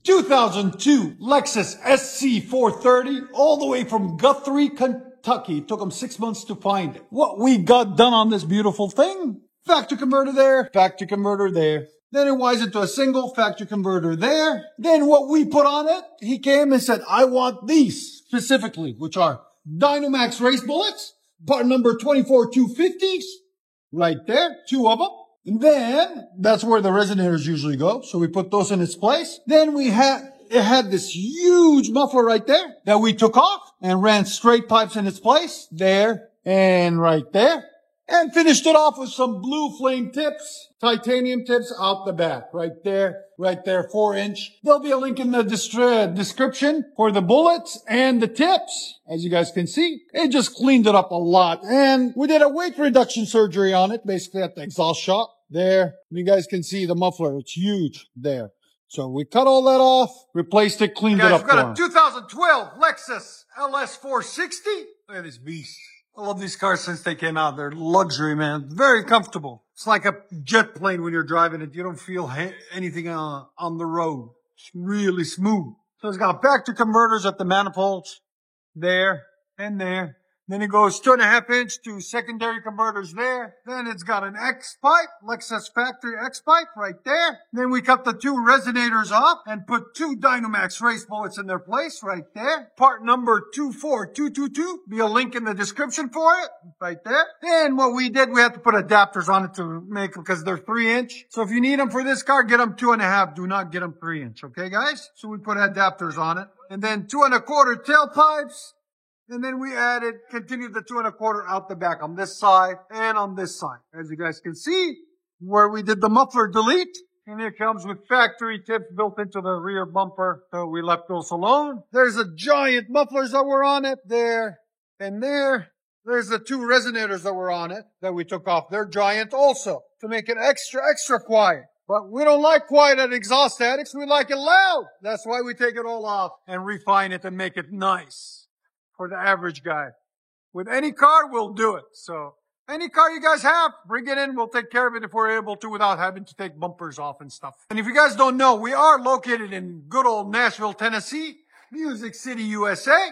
2002 Lexus SC430 all the way from Guthrie, Kentucky. It took them 6 months to find it. What we got done on this beautiful thing? Factory converter there, factory converter there. Then it wires into a single factory converter there. Then what we put on it, he came and said, I want these specifically, which are Dynamax race bullets, part number 24250s, right there, 2 of them. And then that's where the resonators usually go. So we put those in its place. Then it had this huge muffler right there that we took off and ran straight pipes in its place there and right there. And finished it off with some blue flame tips, titanium tips out the back, right there, 4-inch. There'll be a link in the description for the bullets and the tips. As you guys can see, it just cleaned it up a lot. And we did a weight reduction surgery on it, basically at the exhaust shop there. You guys can see the muffler. It's huge there. So we cut all that off, replaced it, cleaned it up. We've got a 2012 Lexus LS460. Look at this beast. I love these cars since they came out. They're luxury, man. Very comfortable. It's like a jet plane when you're driving it. You don't feel anything on the road. It's really smooth. So it's got factory converters at the manifolds there and there. Then it goes 2.5-inch to secondary converters there. Then it's got an X pipe, Lexus factory X pipe right there. Then we cut the 2 resonators off and put 2 Dynamax race bullets in their place right there. Part number 24222. Be a link in the description for it right there. And what we did, we had to put adapters on it to make them because they're 3-inch. So if you need them for this car, get them 2.5. Do not get them 3-inch. Okay, guys? So we put adapters on it. And then 2.25 tailpipes. And then we continued the 2.25 out the back on this side and on this side. As you guys can see, where we did the muffler delete. And it comes with factory tips built into the rear bumper. So we left those alone. There's a giant mufflers that were on it there and there. There's the 2 resonators that were on it that we took off. They're giant also to make it extra quiet. But we don't like quiet at Exhaust Addicts. We like it loud. That's why we take it all off and refine it and make it nice. For the average guy. With any car, we'll do it. So, any car you guys have, bring it in. We'll take care of it if we're able to without having to take bumpers off and stuff. And if you guys don't know, we are located in good old Nashville, Tennessee, Music City, USA.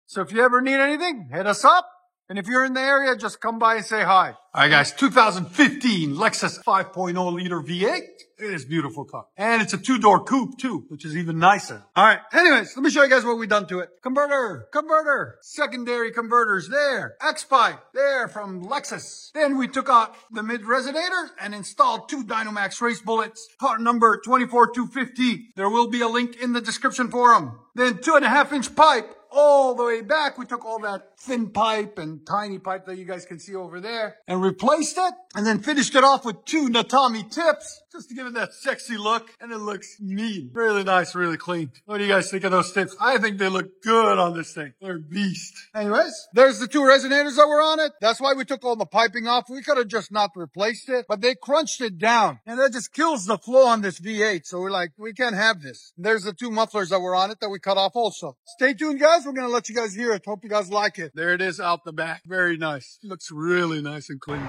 So if you ever need anything, hit us up. And if you're in the area, just come by and say hi. All right, guys, 2015 Lexus 5.0 liter V8. It is a beautiful car. And it's a 2-door coupe, too, which is even nicer. All right, anyways, let me show you guys what we've done to it. Converter, secondary converters there. X-pipe there from Lexus. Then we took out the mid-resonator and installed 2 Dynamax race bullets. Part number 24250. There will be a link in the description for them. Then 2.5-inch pipe. All the way back, we took all that thin pipe and tiny pipe that you guys can see over there and replaced it and then finished it off with 2 Natami tips just to give it that sexy look. And it looks mean. Really nice, really clean. What do you guys think of those tips? I think they look good on this thing. They're a beast. Anyways, there's the 2 resonators that were on it. That's why we took all the piping off. We could have just not replaced it, but they crunched it down and that just kills the flow on this V8. So we're like, we can't have this. There's the 2 mufflers that were on it that we cut off also. Stay tuned, guys. We're going to let you guys hear it. Hope you guys like it. There it is out the back. Very nice. Looks really nice and clean.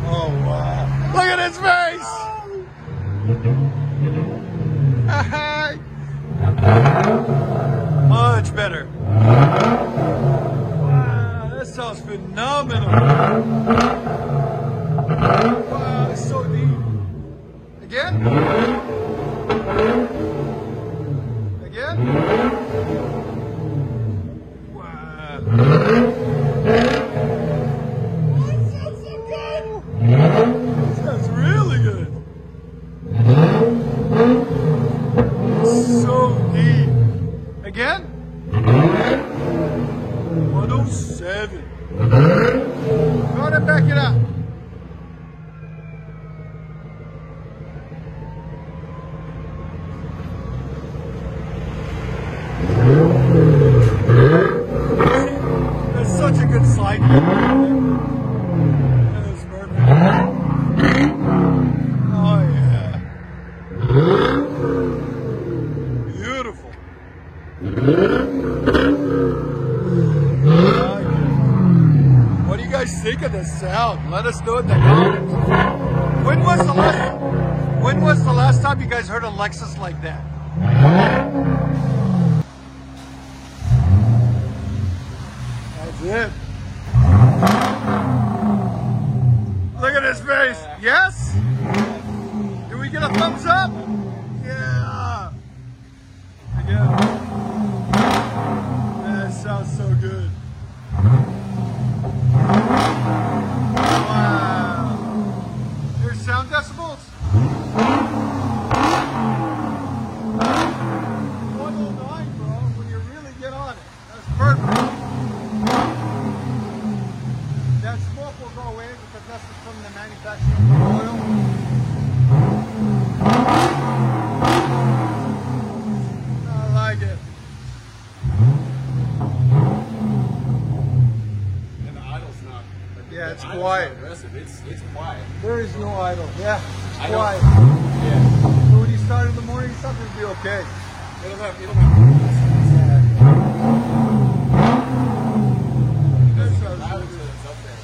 Oh, wow. Look at his face. Hi. Much better. Wow, that sounds phenomenal. Wow, it's so deep. Again? Wow. That sounds so good. That's really good. So deep. Again? 107. Go ahead and back it up. That's such a good slide. That's perfect. Oh yeah. Beautiful. What do you guys think of this sound? Let us know in the comments. When was the last When was the last time you guys heard a Lexus like that? That's it. Look at his face. Yes? Do we get a thumbs up? Yeah. Again. That sounds so good. Wow. There's sound decibels. 109, bro, when you really get on it. That's perfect. That smoke will go away because that's from the manufacturing of the oil. I like it. And the idle's not. Yeah, it's quiet. It's quiet. There is no idle. Yeah, it's quiet. Yeah. So when you start in the morning, something will be okay. It'll have.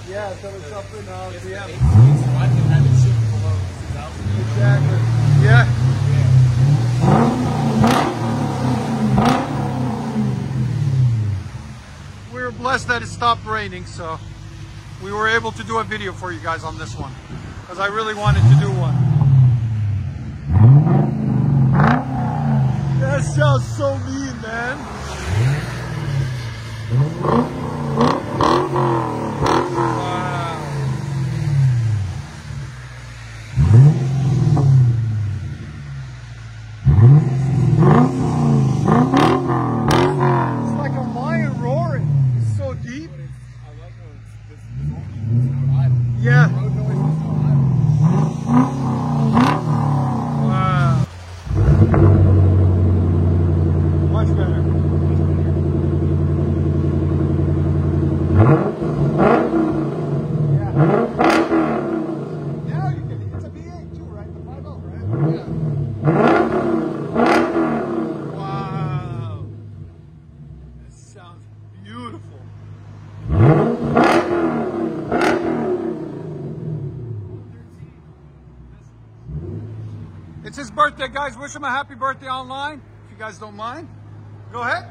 Yeah, so it's up in Yeah. PM. So I can have it shipped below 2,000. Exactly. Yeah. We were blessed that it stopped raining, so we were able to do a video for you guys on this one because I really wanted to do one. That sounds so mean, man. It's like a lion roaring. It's so deep. I like how it's no idle. Yeah. Road noise is no idle. Wow. Much better. Yeah. Now you can, it's a V8 too, right? The 5.0, right? Yeah. Wow. This sounds beautiful. It's his birthday, guys. Wish him a happy birthday online, if you guys don't mind. Go ahead.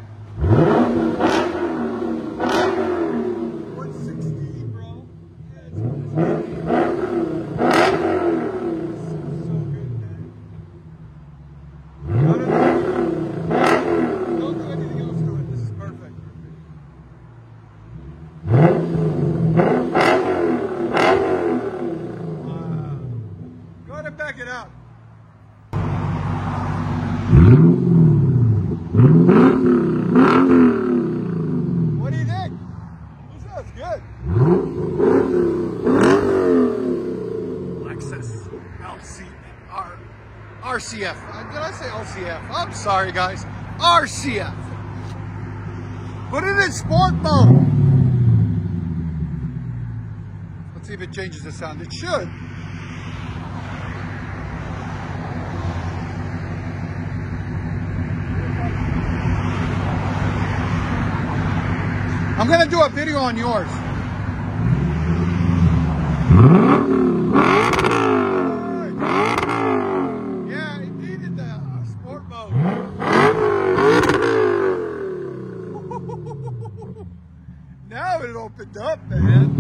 116, bro. Yeah, it's so good, man. Don't do anything else to it. This is perfect. Wow. Go ahead and back it up. What do you think? This sounds good. Lexus RCF. Did I say LCF? I'm sorry, guys. RCF. Put it in sport mode. Let's see if it changes the sound. It should. I'm gonna do a video on yours. Yeah, it needed the sport mode. Now it opened up, man.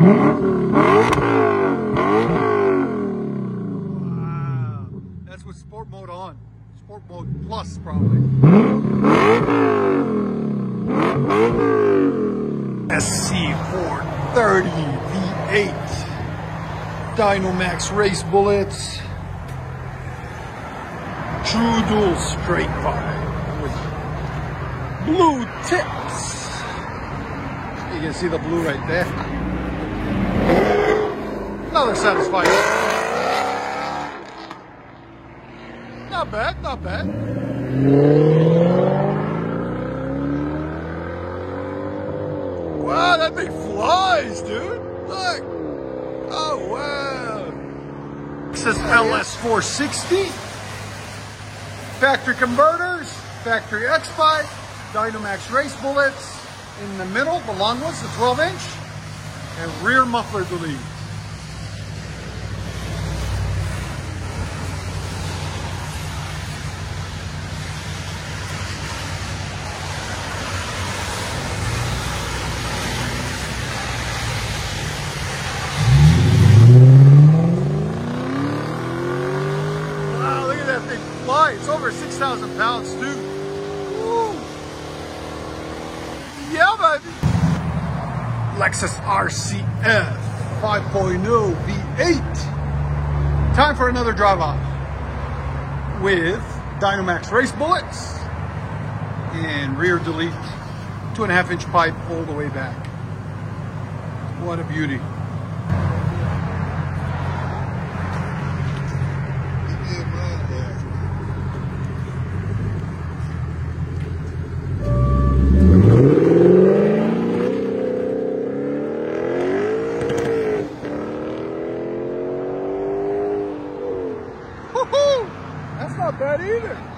Wow. That's with sport mode on. Sport mode plus, probably. SC430 V8 Dynamax race bullets, true dual straight fire with blue tips. You can see the blue right there. Another satisfying. Not bad, not bad. Wow, that thing flies, dude. Look. Oh, wow. This is LS460. Factory converters, factory X-Bike, Dynamax race bullets. In the middle, the long ones, the 12-inch. And rear muffler delete. high. It's over 6,000 pounds too. Woo. Yeah, baby. Lexus RCF 5.0 V8. Time for another drive off with Dynomax race bullets and rear delete 2.5-inch pipe all the way back. What a beauty. Woohoo! That's not bad either.